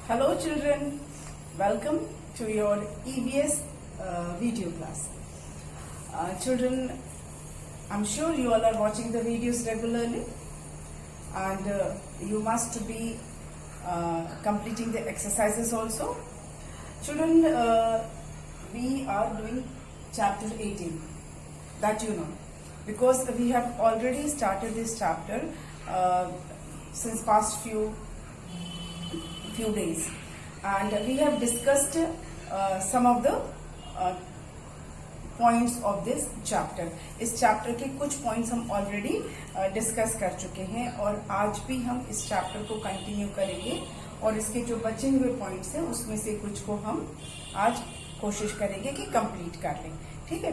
Hello children, welcome to your EVS video class. Children, I'm sure you all are watching the videos regularly and you must be completing the exercises also. Children, we are doing chapter 18, that you know, because we have already started this chapter since past few days, and we have discussed some of the points of this chapter. इस chapter के कुछ points हम already discuss कर चुके हैं और आज भी हम इस चैप्टर को कंटिन्यू करेंगे और इसके जो बचे हुए पॉइंट्स हैं उसमें से कुछ को हम आज कोशिश करेंगे कि कंप्लीट कर लें, ठीक है।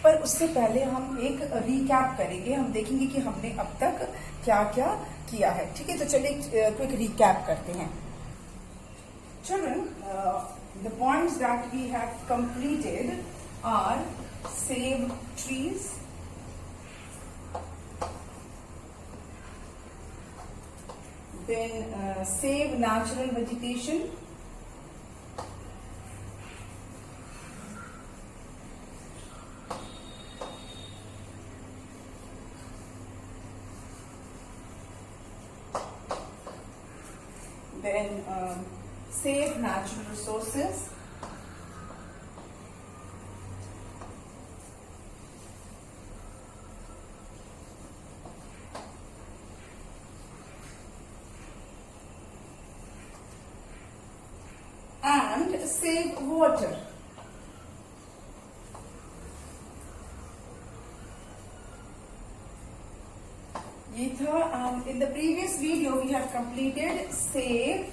पर उससे पहले हम एक रिकैप करेंगे, हम देखेंगे कि हमने अब तक क्या क्या किया है, ठीक है। तो चलिए क्विक रिकैप करते हैं। Children, the points that we have completed are save trees, then save natural vegetation, then save natural resources, and save water. ये था in the previous video we have completed save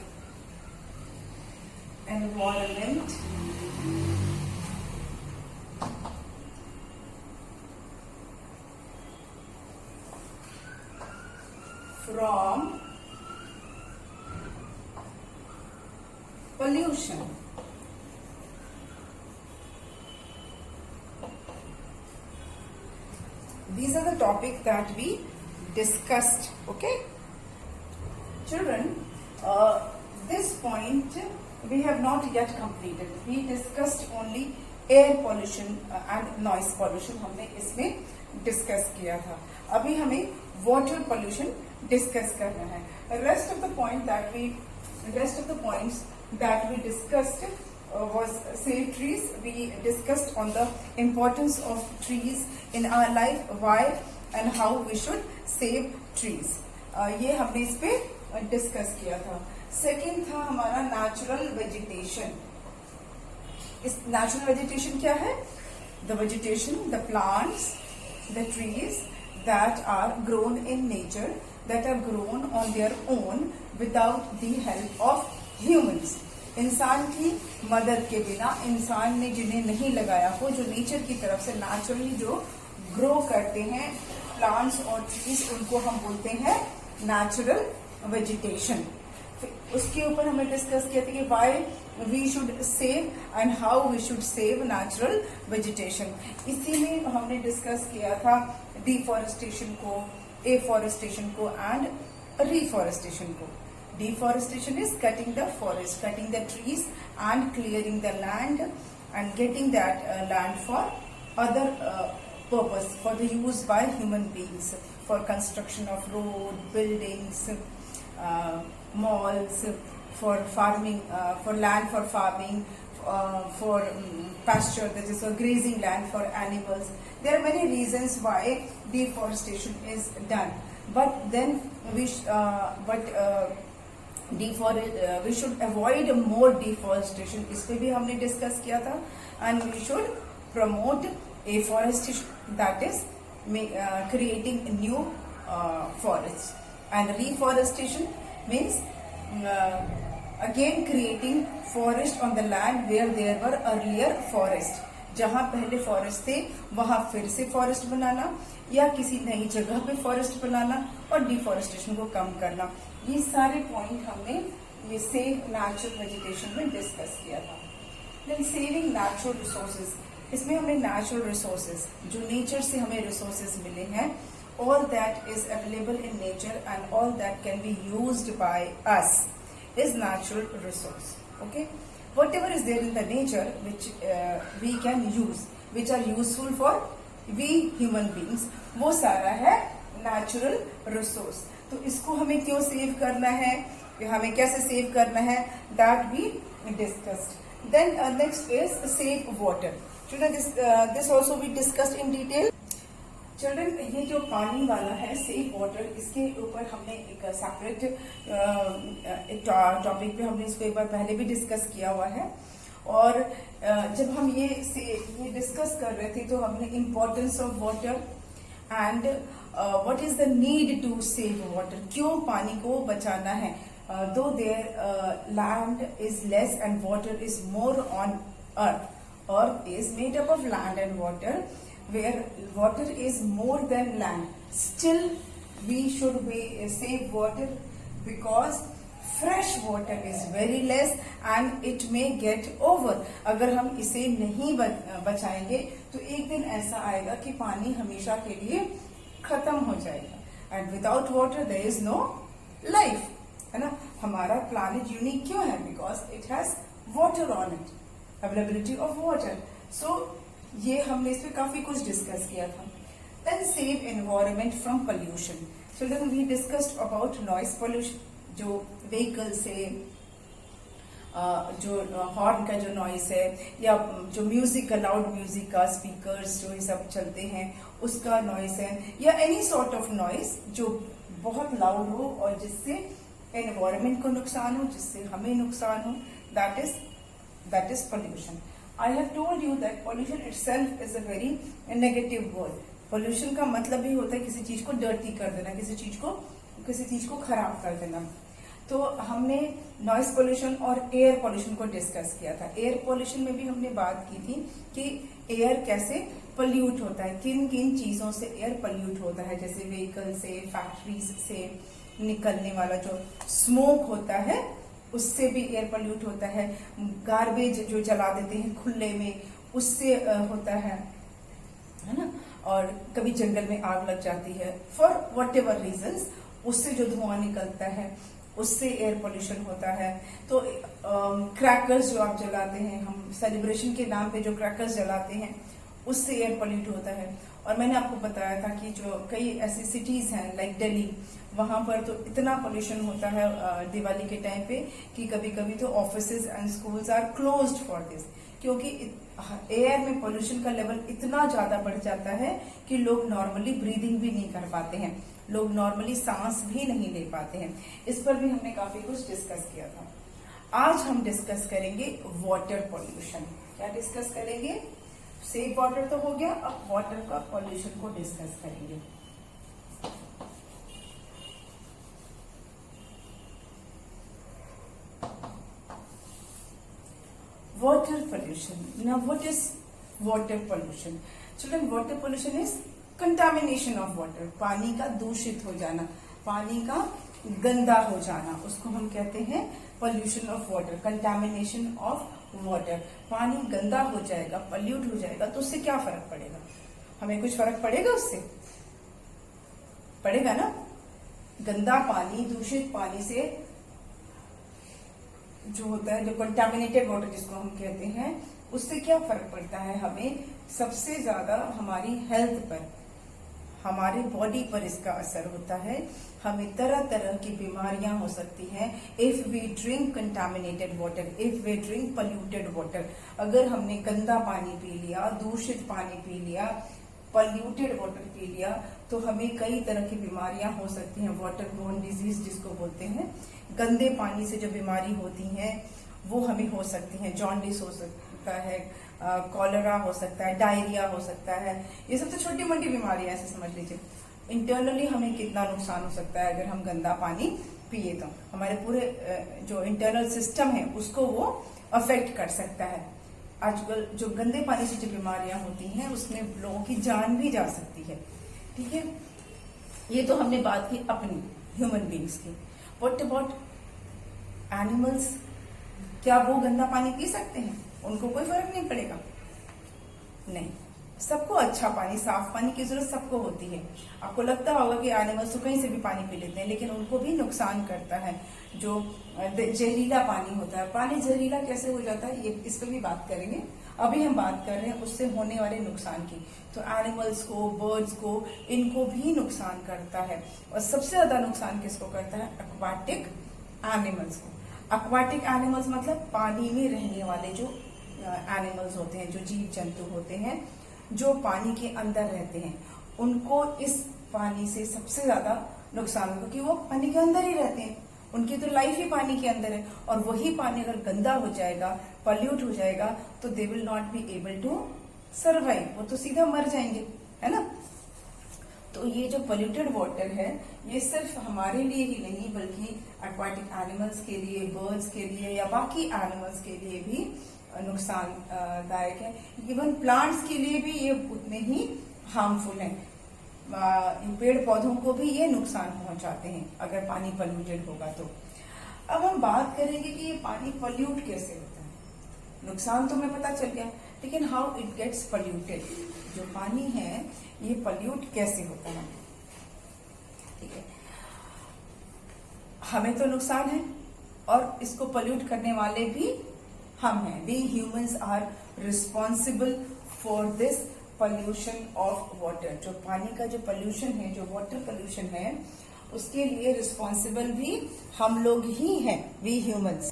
environment, from pollution. These are the topics that we discussed, okay children. This point we have not yet completed. We discussed only air pollution and noise pollution, हमने इसमें discuss किया था। अभी हमें water pollution discuss करना है। Rest of the points that we discussed was save trees. We discussed on the importance of trees in our life, why and how we should save trees. ये हमने इस पे डिस्कस किया था। Second था हमारा नेचुरल वेजिटेशन। इस natural vegetation क्या है? The vegetation, the plants, the trees that are grown in nature, that are grown on their own without the help of humans. इंसान की मदद के बिना, इंसान ने जिन्हें नहीं लगाया हो, जो नेचर की तरफ से नेचुरली जो ग्रो करते हैं प्लांट्स और ट्रीज, उनको हम बोलते हैं नेचुरल वेजिटेशन। उसके ऊपर हमें डिस्कस किया था कि why we should save and how we should save natural vegetation. इसी में हमने डिस्कस किया था डिफॉरेस्टेशन को, एफॉरेस्टेशन को एंड रिफॉरेस्टेशन को। Deforestation is cutting the forest, cutting the trees and clearing the land and getting that land for other purpose, for the use by human beings, for construction of road, buildings, malls, for farming, for land for farming, for pasture, that is for grazing land for animals. There are many reasons why deforestation is done, but then we should avoid more deforestation. इस पे भी हमने discuss किया था। And we should promote afforestation, that is creating new forests, and reforestation means again creating forest on the land where there were earlier forest. जहां पहले forest थे वहां फिर से फॉरेस्ट बनाना या किसी नई जगह पे फॉरेस्ट बनाना और डिफॉरेस्टेशन को कम करना। ये सारे पॉइंट हमने ये सेव नेचुरल वेजिटेशन में डिस्कस किया था। देन सेविंग नेचुरल रिसोर्सेज, इसमें हमें नेचुरल रिसोर्सेज, जो नेचर से हमें रिसोर्सेज मिले हैं, all that is available in nature and all that can be used by us is natural resource. Okay, whatever is there in the nature which we can use, which are useful for we human beings, वो सारा है natural resource. तो इसको हमें क्यों save करना है, हमें कैसे सेव करना है, that we discussed. Then next is save water. Children, this also we discussed in detail. Children, ये जो पानी वाला है सेव वाटर, इसके ऊपर हमने एक सेपरेट टॉपिक पे हमने इसको एक बार पहले भी डिस्कस किया हुआ है. और जब हम ये डिस्कस कर रहे थे तो हमने importance of water and what is the need to save water, क्यों पानी को बचाना है. Though there land is less and water is more on earth. Earth is made up of land and water, where water is more than land, still we should save water because fresh water is very less and it may get over. अगर हम इसे नहीं बचाएंगे तो एक दिन ऐसा आएगा कि पानी हमेशा के लिए खत्म हो जाएगा. and without water there is no life, है ना. हमारा planet यूनिक क्यों है? because it has water on it, availability of water. so ये हमने इस पे काफी कुछ डिस्कस किया था. Then save environment from pollution. Children, we discussed about noise pollution, जो व्हीकल से जो हॉर्न का जो नॉइस है, या जो म्यूजिक का, लाउड म्यूजिक का, स्पीकर्स जो ये सब चलते हैं उसका नॉइस है, या एनी सॉर्ट ऑफ नॉइस जो बहुत लाउड हो और जिससे एनवायरमेंट को नुकसान हो, जिससे हमें नुकसान हो, that is pollution. I have told you that pollution itself is a very negative word. Pollution का मतलब ही होता है किसी चीज को डर्टी कर देना, किसी चीज को खराब कर देना. तो हमने नॉइस पोल्यूशन और एयर पोल्यूशन को डिस्कस किया था. एयर पोल्यूशन में भी हमने बात की थी कि एयर कैसे पोल्यूट होता है, किन किन चीजों से एयर पोल्यूट होता है, जैसे व्हीकल से, फैक्ट्रीज से निकलने वाला जो स्मोक होता है उससे भी एयर पोल्यूट होता है. गार्बेज जो जला देते हैं खुले में उससे होता है ना. और कभी जंगल में आग लग जाती है फॉर वट एवर रीजन्स, उससे जो धुआं निकलता है उससे एयर पोल्यूशन होता है. तो क्रैकर्स जो आप जलाते हैं, हम सेलिब्रेशन के नाम पे जो क्रैकर्स जलाते हैं उससे एयर पोल्यूट होता है. और मैंने आपको बताया था कि जो कई ऐसी सिटीज हैं लाइक दिल्ली, वहां पर तो इतना पोल्यूशन होता है दिवाली के टाइम पे कि कभी कभी तो offices and schools are closed for this, क्योंकि एयर में पोल्यूशन का लेवल इतना ज्यादा बढ़ जाता है कि लोग नॉर्मली ब्रीदिंग भी नहीं कर पाते हैं, लोग नॉर्मली सांस भी नहीं ले पाते हैं. इस पर भी हमने काफी कुछ डिस्कस किया था. आज हम डिस्कस करेंगे वाटर पोल्यूशन. क्या डिस्कस करेंगे? सेफ वाटर तो हो गया, अब वाटर का पोल्यूशन को डिस्कस करेंगे. Water pollution. Now, what is water pollution? Children, water pollution is contamination of water. पानी का दूषित हो जाना, पानी का गंदा हो जाना, उसको हम कहते हैं pollution of water, contamination of water. पानी गंदा हो जाएगा, pollute हो जाएगा तो उससे क्या फर्क पड़ेगा? हमें कुछ फर्क पड़ेगा उससे? पड़ेगा ना. गंदा पानी, दूषित पानी से जो होता है, जो कंटामिनेटेड वाटर जिसको हम कहते हैं, उससे क्या फर्क पड़ता है हमें? सबसे ज्यादा हमारी हेल्थ पर, हमारे बॉडी पर इसका असर होता है. हमें तरह तरह की बीमारियां हो सकती हैं if we drink contaminated water, if we drink polluted water. अगर हमने गंदा पानी पी लिया, दूषित पानी पी लिया, पोल्यूटेड वाटर पी लिया, तो हमें कई तरह की बीमारियां हो सकती हैं. वाटर बोर्न डिजीज जिसको बोलते हैं, गंदे पानी से जो बीमारी होती हैं वो हमें हो सकती हैं. जॉन्डिस हो सकता है, कॉलरा हो सकता है, डायरिया हो सकता है. ये सब तो छोटी मोटी बीमारियां, ऐसे समझ लीजिए. इंटरनली हमें कितना नुकसान हो सकता है अगर हम गंदा पानी पिए तो हमारे पूरे जो इंटरनल सिस्टम है उसको वो अफेक्ट कर सकता है. आजकल जो गंदे पानी से जो बीमारियां होती हैं उसमें लोगों की जान भी जा सकती है. ठीक है, ये तो हमने बात की अपनी ह्यूमन बींग्स की. What about animals? क्या वो गंदा पानी पी सकते हैं? उनको कोई फर्क नहीं पड़ेगा? नहीं. सबको अच्छा पानी, साफ पानी की जरूरत सबको होती है। आपको लगता होगा कि एनिमल्स तो कहीं से भी पानी पी लेते हैं, लेकिन उनको भी नुकसान करता है जो जहरीला पानी होता है। पानी जहरीला कैसे हो जाता है, ये इस पर भी बात करेंगे। अभी हम बात कर रहे हैं उससे होने वाले नुकसान की। तो एनिमल्स को, बर्ड्स को, इनको भी नुकसान करता है। और सबसे ज्यादा नुकसान किसको करता है? एक्वाटिक एनिमल्स को। एक्वाटिक एनिमल्स मतलब पानी में रहने वाले जो एनिमल्स होते हैं, जो जीव जंतु होते हैं जो पानी के अंदर रहते हैं, उनको इस पानी से सबसे ज्यादा नुकसान होगा, क्योंकि वो पानी के अंदर ही रहते हैं, उनकी तो लाइफ ही पानी के अंदर है। और वही पानी अगर गंदा हो जाएगा, पॉल्यूट हो जाएगा, तो they will not be able to survive, वो तो सीधा मर जाएंगे, है ना। तो ये जो पोल्यूटेड वाटर है, ये सिर्फ हमारे लिए ही नहीं बल्कि एक्वाटिक एनिमल्स के लिए, बर्ड्स के लिए या बाकी एनिमल्स के लिए भी नुकसानदायक है। इवन प्लांट्स के लिए भी ये उतने ही हार्मफुल है। पेड़ पौधों को भी ये नुकसान पहुंचाते हैं अगर पानी पोल्यूटेड होगा तो। अब हम बात करेंगे कि ये पानी पोल्यूट कैसे होता है। नुकसान तो हमें पता चल गया, लेकिन हाउ इट गेट्स पोल्यूटेड। जो पानी है ये पोल्यूट कैसे होता है, ठीक है। हमें तो नुकसान है और इसको पोल्यूट करने वाले भी हम हैं। We humans are responsible for this pollution of water. जो पानी का जो पोल्यूशन है, जो वाटर पोल्यूशन है, उसके लिए रिस्पॉन्सिबल भी हम लोग ही हैं, we humans.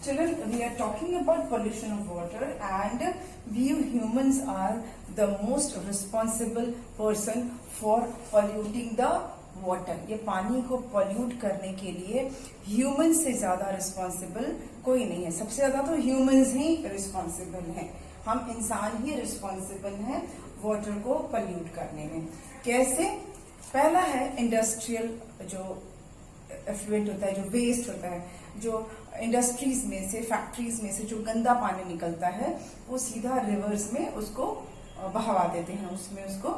Children, we are talking about pollution of water and we humans are the most responsible person for polluting the water. ये पानी को pollute करने के लिए humans से ज्यादा responsible कोई नहीं है। सबसे ज्यादा तो humans ही responsible हैं। हम इंसान ही responsible हैं water को pollute करने में। कैसे? पहला है इंडस्ट्रियल जो एफ्लुएंट होता है, जो वेस्ट होता है, जो इंडस्ट्रीज में से, फैक्ट्रीज में से जो गंदा पानी निकलता है, वो सीधा रिवर्स में उसको बहवा देते हैं, उसमें उसको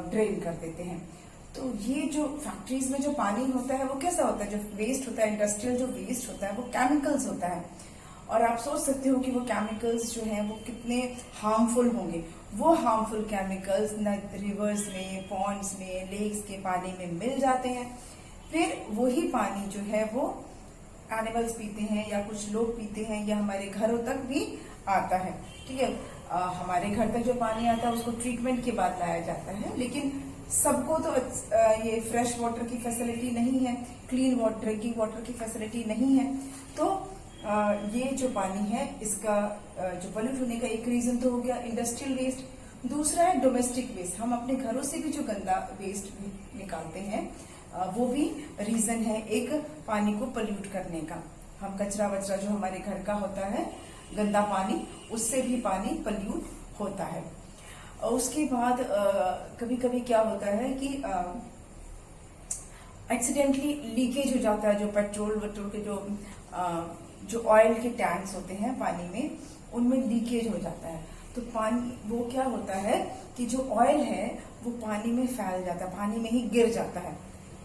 ड्रेन कर देते हैं। तो ये जो फैक्ट्रीज में जो पानी होता है वो कैसा होता है? जो वेस्ट होता है, इंडस्ट्रियल जो वेस्ट होता है, वो केमिकल्स होता है। और आप सोच सकते हो कि वो केमिकल्स जो हैं वो कितने हार्मफुल होंगे। वो हार्मफुल केमिकल्स रिवर्स में, पॉन्ड्स में, लेक्स के पानी में मिल जाते हैं। फिर वही पानी जो है वो एनिमल्स पीते हैं या कुछ लोग पीते हैं या हमारे घरों तक भी आता है, ठीक है। हमारे घर तक जो पानी आता है उसको ट्रीटमेंट के बाद लाया जाता है, लेकिन सबको तो ये फ्रेश वाटर की फैसिलिटी नहीं है, क्लीन वाटर, ड्रिंकिंग वाटर की फैसिलिटी नहीं है। तो ये जो पानी है इसका जो पोल्यूट होने का एक रीजन तो हो गया इंडस्ट्रियल वेस्ट। दूसरा है डोमेस्टिक वेस्ट। हम अपने घरों से भी जो गंदा वेस्ट निकालते हैं वो भी रीजन है एक पानी को पोल्यूट करने का। हम कचरा वचरा जो हमारे घर का होता है, गंदा पानी, उससे भी पानी पोल्यूट होता है। उसके बाद कभी कभी क्या होता है कि एक्सीडेंटली लीकेज हो जाता है। जो पेट्रोल वट्रोल के जो ऑयल के टैंक्स होते हैं पानी में, उनमें लीकेज हो जाता है। तो पानी वो क्या होता है कि जो ऑयल है वो पानी में फैल जाता है, पानी में ही गिर जाता है।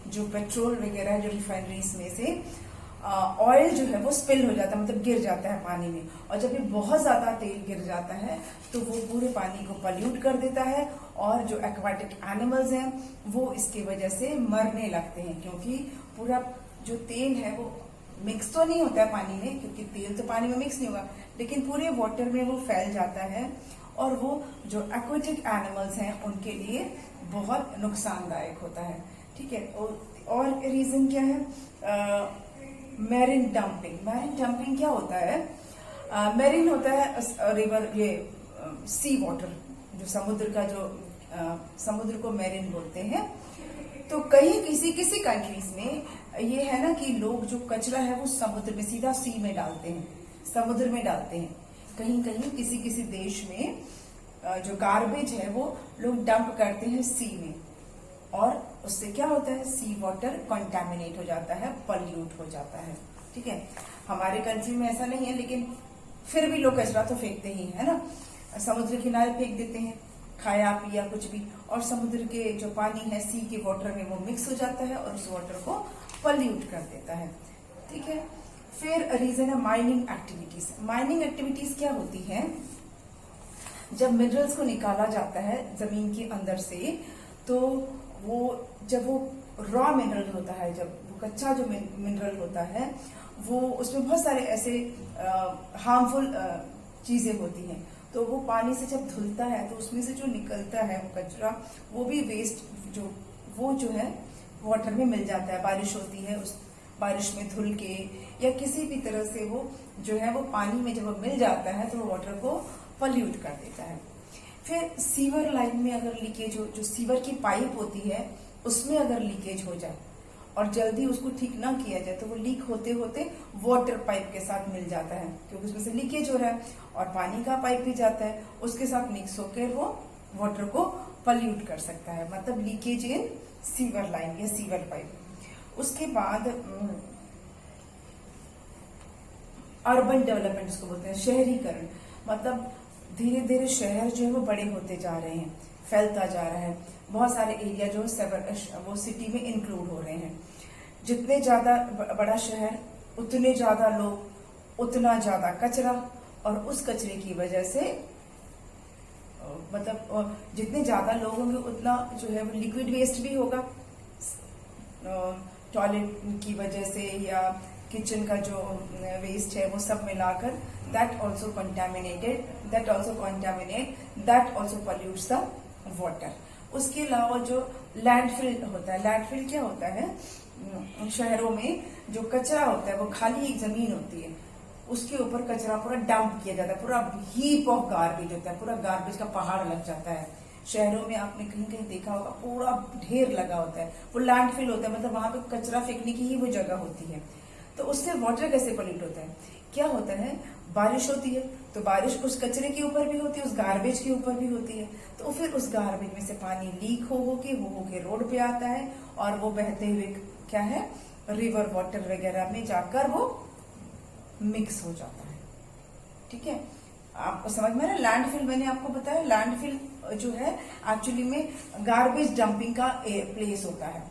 जो पेट्रोल वगैरह जो रिफाइनरीज में से ऑयल जो है वो स्पिल हो जाता है, मतलब गिर जाता है पानी में। और जब ये बहुत ज्यादा तेल गिर जाता है तो वो पूरे पानी को पोल्यूट कर देता है और जो एक्वाटिक एनिमल्स हैं वो इसकी वजह से मरने लगते हैं, क्योंकि पूरा जो तेल है वो मिक्स तो नहीं होता है पानी में, क्योंकि तेल तो पानी में मिक्स नहीं होगा, लेकिन पूरे वाटर में वो फैल जाता है और वो जो एक्वाटिक एनिमल्स हैं उनके लिए बहुत नुकसानदायक होता है, ठीक है। और रीजन क्या है? Marine dumping. मैरिन डंपिंग क्या होता है? मैरिन होता है रिवर, ये सी वाटर, जो समुद्र का जो समुद्र को मैरिन बोलते हैं। तो कहीं किसी कंट्रीज में ये है ना कि लोग जो कचरा है वो समुद्र में, सीधा सी में डालते हैं, समुद्र में डालते हैं। कहीं कहीं किसी देश में जो गार्बेज है वो लोग डंप करते हैं सी में, और उससे क्या होता है? सी वाटर कंटामिनेट हो जाता है, पोल्यूट हो जाता है, ठीक है। हमारे कंट्री में ऐसा नहीं है, लेकिन फिर भी लोग कचरा तो फेंकते ही है ना, समुद्र किनारे फेंक देते हैं, खाया पिया कुछ भी, और समुद्र के जो पानी है सी के वाटर में वो मिक्स हो जाता है और उस वाटर को पोल्यूट कर देता है, ठीक है। फिर रीजन है माइनिंग एक्टिविटीज। माइनिंग एक्टिविटीज क्या होती है? जब मिनरल्स को निकाला जाता है जमीन के अंदर से, तो वो जब वो रॉ मिनरल होता है, जब वो कच्चा जो मिनरल होता है, वो उसमें बहुत सारे ऐसे हार्मफुल चीजें होती हैं, तो वो पानी से जब धुलता है तो उसमें से जो निकलता है वो कचरा, वो भी वेस्ट जो है वाटर में मिल जाता है। बारिश होती है, उस बारिश में धुल के या किसी भी तरह से वो जो है वो पानी में जब वो मिल जाता है तो वो वाटर को पल्यूट कर देता है। फिर सीवर लाइन में अगर लीकेज हो, जो सीवर की पाइप होती है उसमें अगर लीकेज हो जाए और जल्दी उसको ठीक ना किया जाए तो वो लीक होते होते वाटर पाइप के साथ मिल जाता है, क्योंकि उसमें से लीकेज हो रहा है और पानी का पाइप भी जाता है, उसके साथ मिक्स होकर वो वाटर को पल्यूट कर सकता है। मतलब लीकेज इन सीवर लाइन या सीवर पाइप। उसके बाद अर्बन डेवलपमेंट इसको बोलते हैं, शहरीकरण। मतलब धीरे धीरे शहर जो है वो बड़े होते जा रहे हैं, फैलता जा रहा है, बहुत सारे एरिया जो वो सिटी में इंक्लूड हो रहे हैं। जितने ज्यादा बड़ा शहर उतने ज्यादा लोग, उतना ज्यादा कचरा, और उस कचरे की वजह से मतलब जितने ज्यादा लोग होंगे उतना जो है वो लिक्विड वेस्ट भी होगा, टॉयलेट की वजह से या किचन का जो वेस्ट है वो सब मिलाकर, that also contaminate, that also pollutes the water. उसके अलावा जो लैंडफिल होता है, लैंडफिल क्या होता है, शहरों में जो कचरा होता है वो खाली एक जमीन होती है, उसके ऊपर कचरा पूरा डंप किया जाता है, पूरा हीप ऑफ गार्बेज होता है, पूरा गार्बेज का पहाड़ लग जाता है। शहरों में आपने कहीं कहीं देखा होगा पूरा ढेर लगा होता है, वो लैंडफिल होता है, मतलब वहां पे कचरा फेंकने की ही वो जगह होती है। तो उससे वाटर कैसे पॉल्यूट होता है, क्या होता है, बारिश होती है तो बारिश उस कचरे के ऊपर भी होती है, उस गार्बेज के ऊपर भी होती है, तो फिर उस गार्बेज में से पानी लीक हो के रोड पे आता है और वो बहते हुए क्या है, रिवर वाटर वगैरह में जाकर वो मिक्स हो जाता है। ठीक है, आपको समझ में आ रहा है। लैंडफिल मैंने आपको बताया, लैंडफिल जो है एक्चुअली में गार्बेज डंपिंग का प्लेस होता है,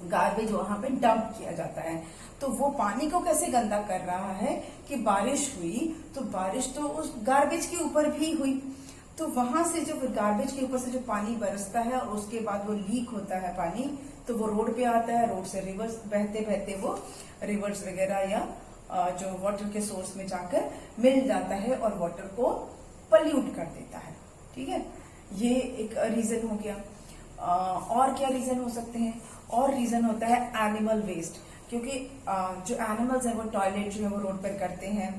गार्बेज वहां पे डंप किया जाता है। तो वो पानी को कैसे गंदा कर रहा है कि बारिश हुई तो बारिश तो उस गार्बेज के ऊपर भी हुई, तो वहां से जो गार्बेज के ऊपर से जो पानी बरसता है और उसके बाद वो लीक होता है पानी, तो वो रोड पे आता है, रोड से रिवर्स बहते बहते वो रिवर्स वगैरह या जो वाटर के सोर्स में जाकर मिल जाता है और वाटर को पल्यूट कर देता है। ठीक है, ये एक रीजन हो गया। और क्या रीजन हो सकते हैं, और रीजन होता है एनिमल वेस्ट, क्योंकि जो एनिमल्स हैं वो टॉयलेट जो है वो रोड पर करते हैं,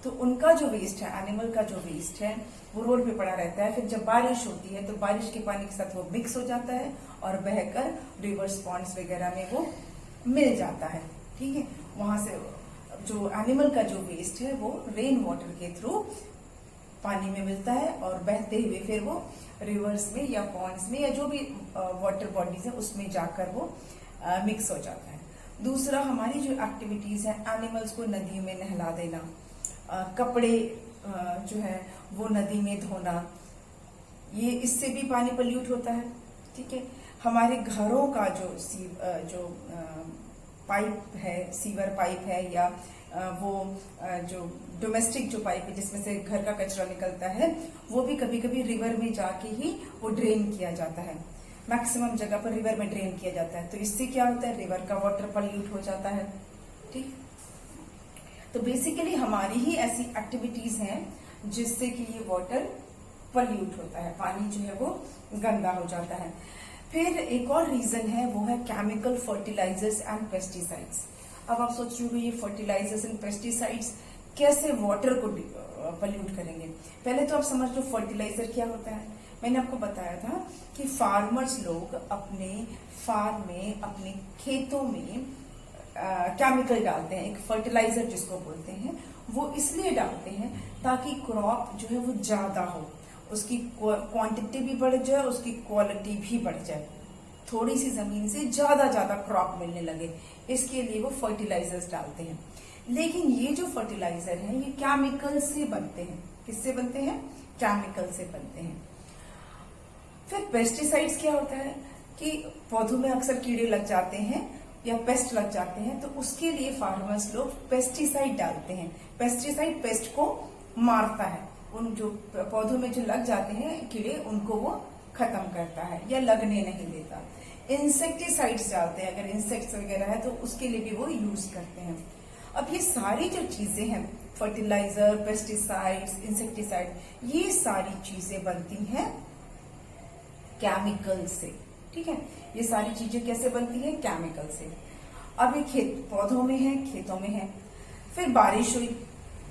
तो उनका जो वेस्ट है, एनिमल का जो वेस्ट है वो रोड पे पड़ा रहता है। फिर जब बारिश होती है तो बारिश के पानी के साथ वो मिक्स हो जाता है और बहकर रिवर्स पॉन्ड्स वगैरह में वो मिल जाता है। ठीक है, वहां से जो एनिमल का जो वेस्ट है वो रेन वाटर के थ्रू पानी में मिलता है और बहते हुए फिर वो रिवर्स में या पॉन्ड्स में या जो भी वाटर बॉडीज है उसमें जाकर वो मिक्स हो जाता है। दूसरा, हमारी जो एक्टिविटीज है, एनिमल्स को नदियों में नहला देना, कपड़े जो है वो नदी में धोना, ये इससे भी पानी पल्यूट होता है। ठीक है, हमारे घरों का जो पाइप है, सीवर पाइप है या वो जो डोमेस्टिक जो पाइप है जिसमें से घर का कचरा निकलता है, वो भी कभी कभी रिवर में जाके ही वो ड्रेन किया जाता है। मैक्सिमम जगह पर रिवर में ड्रेन किया जाता है, तो इससे क्या होता है, रिवर का वाटर पल्यूट हो जाता है। ठीक, तो बेसिकली हमारी ही ऐसी एक्टिविटीज हैं जिससे कि ये वाटर पल्यूट होता है, पानी जो है वो गंदा हो जाता है। फिर एक और रीजन है, वो है केमिकल फर्टिलाइजर्स एंड पेस्टिसाइड्स। अब आप सोच रहे हो ये फर्टिलाइजर्स एंड पेस्टिसाइड्स कैसे वाटर को पल्यूट करेंगे। पहले तो आप समझ लो फर्टिलाइजर क्या होता है। मैंने आपको बताया था कि फार्मर्स लोग अपने फार्म में, अपने खेतों में केमिकल डालते हैं, एक फर्टिलाइजर जिसको बोलते हैं, वो इसलिए डालते हैं ताकि क्रॉप जो है वो ज्यादा हो, उसकी क्वांटिटी भी बढ़ जाए, उसकी क्वालिटी भी बढ़ जाए, थोड़ी सी जमीन से ज्यादा क्रॉप मिलने लगे, इसके लिए वो फर्टिलाइजर्स डालते हैं। लेकिन ये जो फर्टिलाइजर है ये केमिकल से बनते हैं। किससे बनते हैं? केमिकल से बनते हैं। फिर पेस्टिसाइड्स क्या होता है कि पौधों में अक्सर कीड़े लग जाते हैं या पेस्ट लग जाते हैं, तो उसके लिए फार्मर्स लोग पेस्टिसाइड डालते हैं। पेस्टिसाइड पेस्ट को मारता है, उन जो पौधों में जो लग जाते हैं कीड़े उनको वो खत्म करता है या लगने नहीं देता। इंसेक्टिसाइड्स डालते हैं, अगर इंसेक्ट्स वगैरह है तो उसके लिए भी वो यूज करते हैं। अब ये सारी जो चीजें हैं, फर्टिलाइजर, पेस्टिसाइड्स, इंसेक्टिसाइड, ये सारी चीजें बनती हैं केमिकल से। ठीक है, ये सारी चीजें कैसे बनती है? केमिकल से। अब ये खेत पौधों में है, खेतों में है, फिर बारिश हुई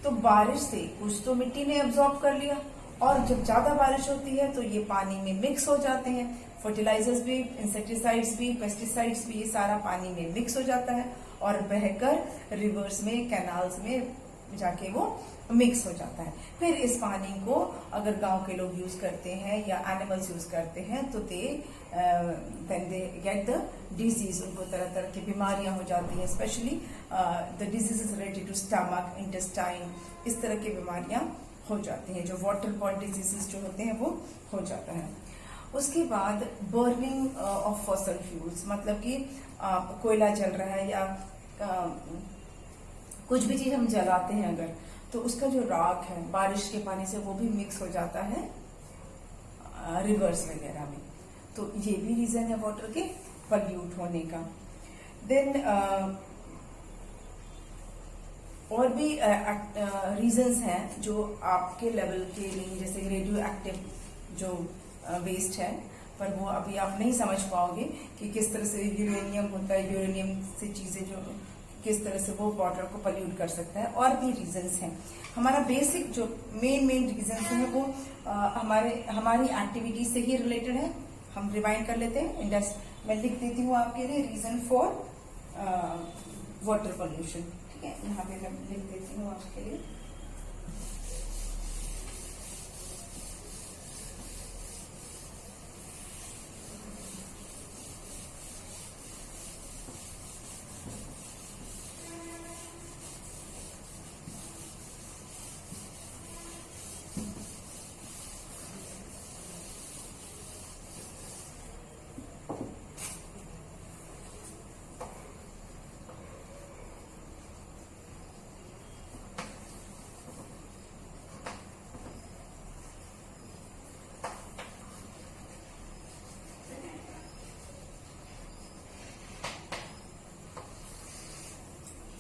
तो बारिश से कुछ तो मिट्टी ने एब्जॉर्ब कर लिया, और जब ज्यादा बारिश होती है तो ये पानी में मिक्स हो जाते हैं। फर्टिलाइजर्स भी, इंसेक्टिसाइड्स भी, पेस्टिसाइड्स भी, ये सारा पानी में मिक्स हो जाता है और बहकर रिवर्स में, कैनाल्स में जाके वो मिक्स हो जाता है। फिर इस पानी को अगर गांव के लोग यूज करते हैं या एनिमल्स यूज करते हैं तो then they get the disease, उनको तरह तरह की बीमारियां हो जाती हैं, specially the diseases related to stomach, intestine, इस तरह की बीमारियां हो जाती हैं, जो वाटर बॉर्न डिजीजेस जो होते हैं वो हो जाता है। उसके बाद बर्निंग ऑफ फॉसल फ्यूल्स, मतलब कि कोयला जल रहा है या कुछ भी चीज हम जलाते हैं अगर, तो उसका जो राख है बारिश के पानी से वो भी मिक्स हो जाता है रिवर्स वगैरह में, तो ये भी रीजन है वाटर के पल्यूट होने का। देन और भी रीजंस हैं जो आपके लेवल के लिए, जैसे रेडियो एक्टिव जो वेस्ट है, पर वो अभी आप नहीं समझ पाओगे कि किस तरह से यूरेनियम होता है, यूरेनियम से चीजें जो किस तरह से वो वाटर को पल्यूट कर सकता है। और भी रीजंस हैं। हमारा बेसिक जो मेन रीजंस है वो हमारी एक्टिविटी से ही रिलेटेड है। हम रिवाइंड कर लेते हैं। मैं लिख देती हूँ आपके लिए रीजन फॉर वाटर पॉल्यूशन। ठीक है, यहाँ पे मैं लिख देती हूँ आपके लिए।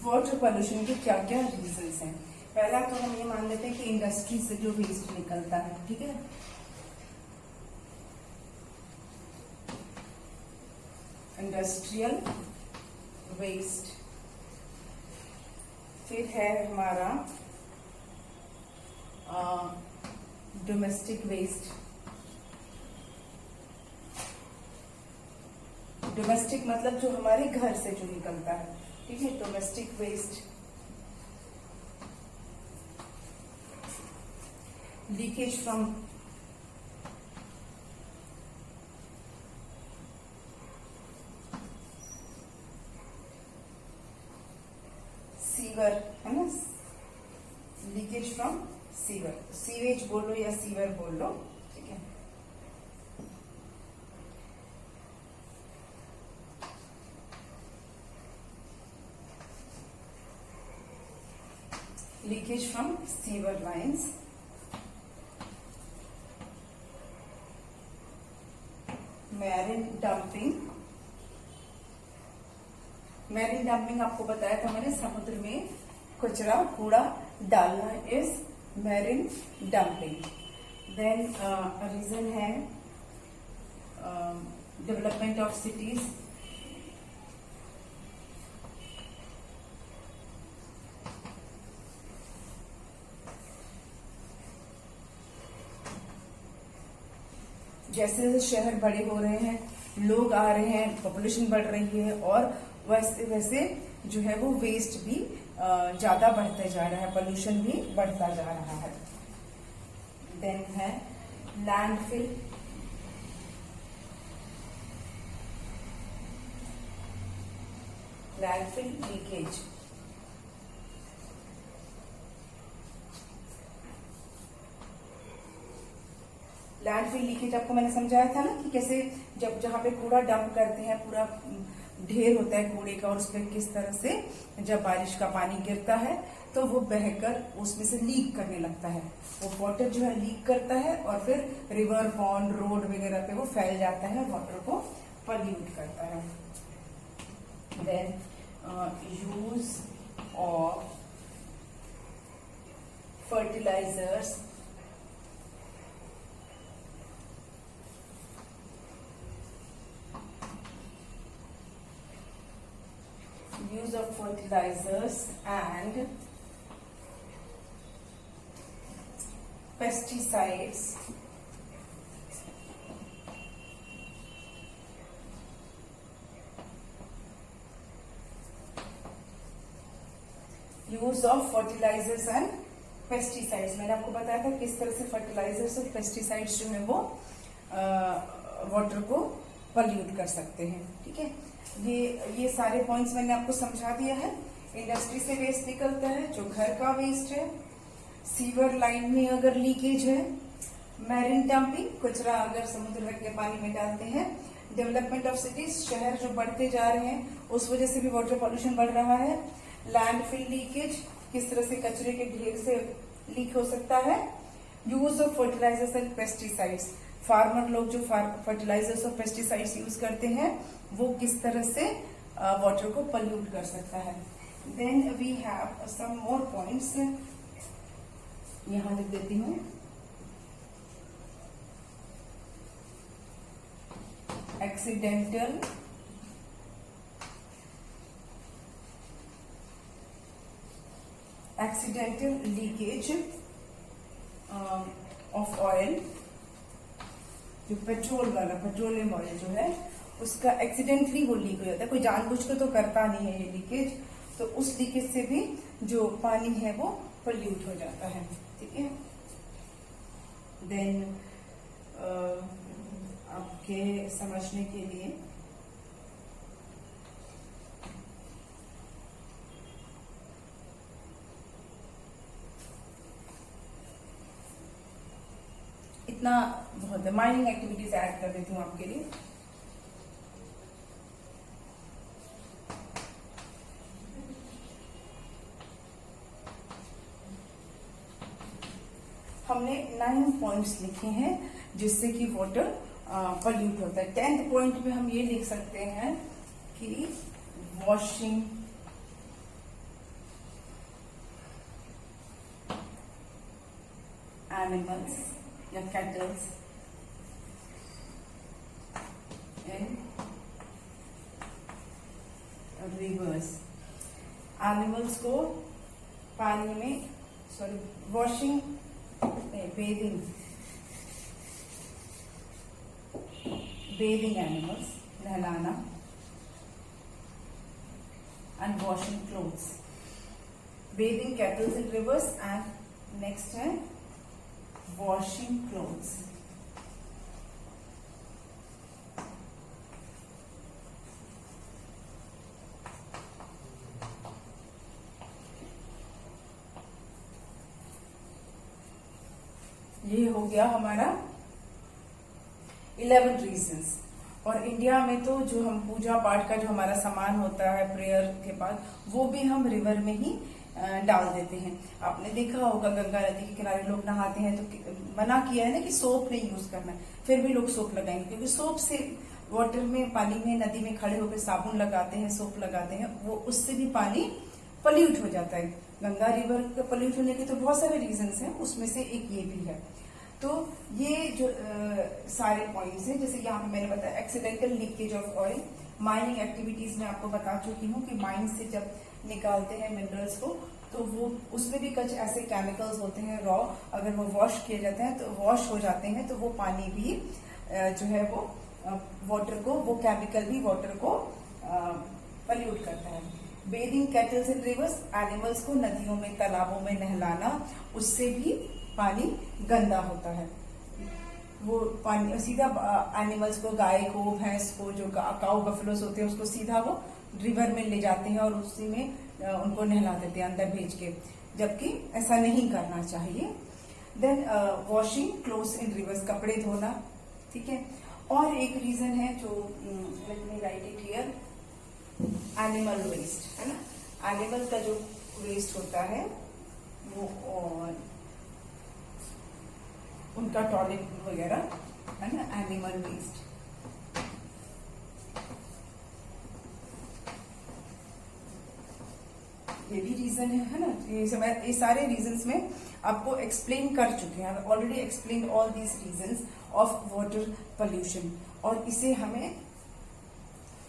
वाटर पॉल्यूशन के क्या क्या रीजंस हैं? पहला तो हम ये मान लेते हैं कि इंडस्ट्री से जो वेस्ट निकलता है, ठीक है, इंडस्ट्रियल वेस्ट। फिर है हमारा डोमेस्टिक वेस्ट। डोमेस्टिक मतलब जो हमारे घर से जो निकलता है, ठीक है, domestic waste. Leakage from sewer, है ना, लीकेज फ्रॉम सीवर, सीवेज बोलो या सीवर बोल लो, ठीक है। Leakage from sewer lines. Marine dumping. Marine dumping आपको बताया था मैंने, समुद्र में कचरा कूड़ा डालना is marine dumping. Then reason है डेवलपमेंट ऑफ सिटीज। जैसे जैसे शहर बड़े हो रहे हैं, लोग आ रहे हैं, पॉपुलेशन बढ़ रही है, और वैसे वैसे जो है वो वेस्ट भी ज्यादा बढ़ते जा रहा है, पोल्यूशन भी बढ़ता जा रहा है। देन है landfill. Landfill leakage. Landfill leakage आपको मैंने समझाया था ना कि कैसे जब जहां पे कूड़ा डंप करते हैं, पूरा ढेर होता है कूड़े का, और उस पर किस तरह से जब बारिश का पानी गिरता है तो वो बहकर उसमें से लीक करने लगता है। वो वाटर जो है लीक करता है और फिर रिवर, पॉन्ड, रोड वगैरह पे वो फैल जाता है, वाटर को पल्यूट करता है। Then use of fertilizers and pesticides use of fertilizers and pesticides. मैंने आपको बताया था किस तरह से फर्टिलाइजर्स और पेस्टिसाइड्स जो है वो वाटर को पल्यूट कर सकते हैं। ठीक है, ये सारे पॉइंट्स मैंने आपको समझा दिया है। इंडस्ट्री से वेस्ट निकलता है, जो घर का वेस्ट है, सीवर लाइन में अगर लीकेज है, मैरिन डंपिंग, कचरा अगर समुद्र के पानी में डालते हैं, डेवलपमेंट ऑफ सिटीज, शहर जो बढ़ते जा रहे हैं उस वजह से भी वाटर पॉल्यूशन बढ़ रहा है, लैंडफिल लीकेज, किस तरह से कचरे के ढेर से लीक हो सकता है, use of fertilizers and pesticides, farmer लोग जो फर्टिलाइजर्स और पेस्टिसाइड्स यूज करते हैं वो किस तरह से वाटर को पल्यूट कर सकता है। Then we have some more points, यहां लिख देती हूँ। एक्सीडेंटल लीकेज ऑफ ऑयल, जो पेट्रोल वाला, पेट्रोलियम ऑयल जो है उसका एक्सीडेंटली वो लीक हो जाता है, कोई जानबूझ के तो करता नहीं है ये लीकेज, तो उस लीकेज से भी जो पानी है वो पल्यूट हो जाता है। ठीक है, देन आपके समझने के लिए इतना बहुत है, माइनिंग एक्टिविटीज ऐड कर देती हूँ आपके लिए। हमने 9 पॉइंट्स लिखे हैं जिससे कि वाटर पल्यूट होता है। 10th पॉइंट में हम ये लिख सकते हैं कि वॉशिंग एनिमल्स या कैटल्स इन रिवर्स, एनिमल्स को पानी में, सॉरी, वॉशिंग, बेदिंग एनिमल्स, नहलाना, and washing clothes, bathing kettles in reverse, and next है वॉशिंग क्लोथ्स। ये हो गया हमारा 11 रीजंस। और इंडिया में तो जो हम पूजा पाठ का जो हमारा सामान होता है प्रेयर के बाद, वो भी हम रिवर में ही डाल देते हैं। आपने देखा होगा गंगा नदी के किनारे लोग नहाते हैं तो मना किया है ना कि सोप नहीं यूज करना है, फिर भी लोग सोप लगाएंगे, क्योंकि सोप से वाटर में, पानी में, नदी में खड़े होकर साबुन लगाते हैं, सोप लगाते हैं, वो उससे भी पानी पल्यूट हो जाता है। गंगा रिवर का पल्यूट होने के तो बहुत सारे रीजंस हैं, उसमें से एक ये भी है। तो ये जो सारे पॉइंट्स हैं, जैसे यहाँ पे मैंने बताया accidental leakage of oil, mining activities में आपको बता चुकी हूँ कि माइन से जब निकालते हैं मिनरल्स को तो वो उसमें भी कुछ ऐसे केमिकल्स होते हैं रॉ, अगर वो वॉश किए जाते हैं तो वॉश हो जाते हैं, तो वो पानी भी जो है वो वाटर को, वो केमिकल भी वाटर को पल्यूट करता है। बेदिंग कैटल्स इन रिवर्स, एनिमल्स को नदियों में, तालाबों में नहलाना, उससे भी पानी गंदा होता है। वो पानी सीधा एनिमल्स को, गाय को, भैंस को, जो काऊ बफलोस होते हैं उसको सीधा वो रिवर में ले जाते हैं और उसी में उनको नहला देते हैं अंदर भेज के, जबकि ऐसा नहीं करना चाहिए। Then washing clothes in rivers, कपड़े धोना। ठीक है, और एक रीजन है जो, let me write it here, animal waste है ना। एनिमल का जो वेस्ट होता है वो और उनका टॉयलेट वगैरह है ना, एनिमल वेस्ट। ये भी रीजन है ना। ये सारे रीजंस में आपको एक्सप्लेन कर चुके हैं, already explain all these reasons of water pollution. और इसे हमें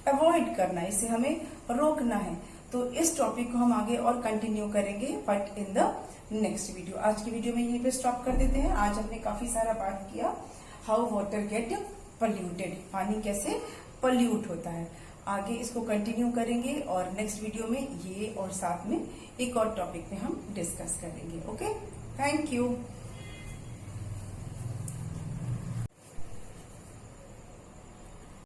अवॉइड करना है, इसे हमें रोकना है। तो इस टॉपिक को हम आगे और कंटिन्यू करेंगे but in the next video. आज की वीडियो में यहीं पे स्टॉप कर देते हैं। आज हमने काफी सारा बात किया हाउ वाटर गेट पोल्यूटेड, पानी कैसे पोल्यूट होता है। आगे इसको कंटिन्यू करेंगे और नेक्स्ट वीडियो में ये और साथ में एक और टॉपिक पे हम डिस्कस करेंगे। Okay, thank you.